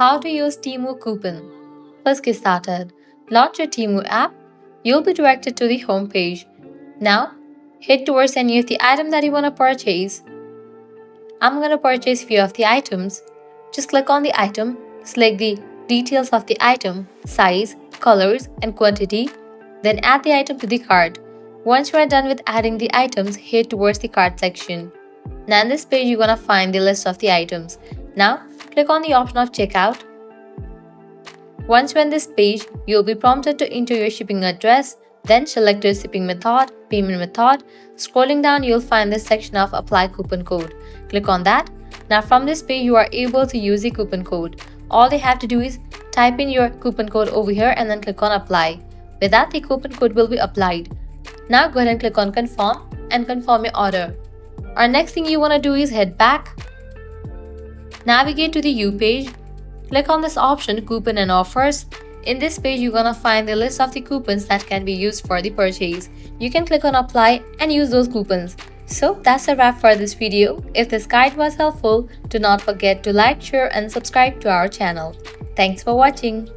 How to use Temu coupon. Let's get started. Launch your Temu app. You'll be directed to the home page. Now, head towards any of the item that you want to purchase. I'm going to purchase few of the items. Just click on the item, select the details of the item, size, colors, and quantity. Then add the item to the cart. Once you are done with adding the items, head towards the cart section. Now in this page, you're going to find the list of the items. Now, click on the option of checkout. Once you're on this page, you'll be prompted to enter your shipping address, then select your shipping method, payment method. Scrolling down, you'll find this section of apply coupon code. Click on that. Now from this page, you are able to use the coupon code. All they have to do is type in your coupon code over here and then click on apply. With that, the coupon code will be applied. Now go ahead and click on confirm and confirm your order. Our next thing you want to do is head back. Navigate to the U page. Click on this option coupon and offers. In this page, you're gonna find the list of the coupons that can be used for the purchase. You can click on apply and use those coupons. So that's a wrap for this video. If this guide was helpful, do not forget to like, share and subscribe to our channel. Thanks for watching.